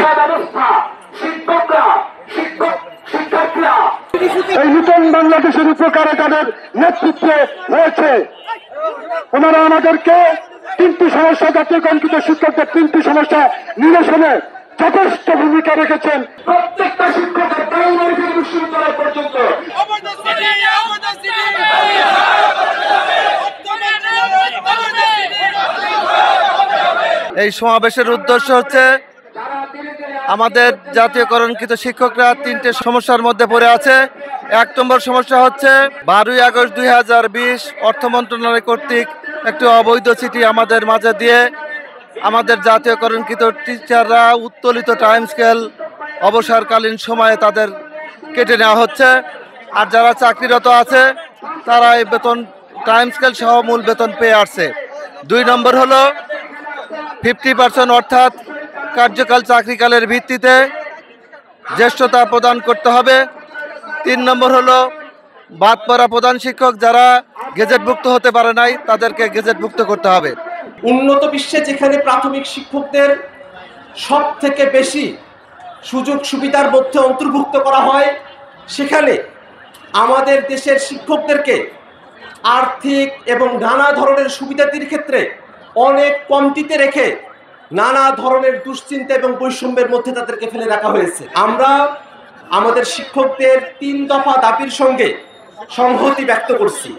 শিক্ষা ব্যবস্থা, শিক্ষকরা, শিক্ষার্থীরা এই নতুন বাংলাদেশের উপকারে তাদের নেতৃত্বে রয়েছে। ওনারা আমাদেরকে তিনটি সমস্যা, জাতীয় কণ্ঠিত শিক্ষকদের তিনটি সমস্যা নিরসনে যথেষ্ট ভূমিকা রেখেছেন। প্রত্যেকটা শিক্ষকের প্রাইমারি থেকে বিশ্ববিদ্যালয় পর্যন্ত এই সমাবেশের উদ্দেশ্য হচ্ছে আমাদের জাতীয়করণকৃত শিক্ষকরা তিনটে সমস্যার মধ্যে পড়ে আছে। ১ নম্বর সমস্যা হচ্ছে 12ই আগস্ট 2020 অর্থ মন্ত্রণালয় কর্তৃক একটি অবৈধ চিঠি আমাদের মাঝে দিয়ে আমাদের জাতীয়করণকৃত টিচাররা উত্তোলিত টাইম স্কেল অবসরকালীন সময়ে তাদের কেটে নেওয়া হচ্ছে। আর যারা চাকরিরত আছে তারা এই বেতন টাইম স্কেল সহ মূল বেতন পেয়ে আসছে। 2 নম্বর হলো 50% অর্থাৎ কার্যকাল চাকরিকালের ভিত্তিতে জ্যেষ্ঠতা প্রদান করতে হবে। 3 নম্বর হলো বাদ পড়া প্রধান শিক্ষক যারা গেজেটভুক্ত হতে পারে নাই তাদেরকে গেজেটভুক্ত করতে হবে। উন্নত বিশ্বে যেখানে প্রাথমিক শিক্ষকদের সব থেকে বেশি সুযোগ সুবিধার মধ্যে অন্তর্ভুক্ত করা হয়, সেখানে আমাদের দেশের শিক্ষকদেরকে আর্থিক এবং নানা ধরনের সুবিধাদির ক্ষেত্রে অনেক কমতিতে রেখে নানা ধরনের দুশ্চিন্তা এবং বৈষম্যের মধ্যে তাদেরকে ফেলে রাখা হয়েছে। আমরা আমাদের শিক্ষকদের 3 দফা দাবির সঙ্গে সংহতি ব্যক্ত করছি।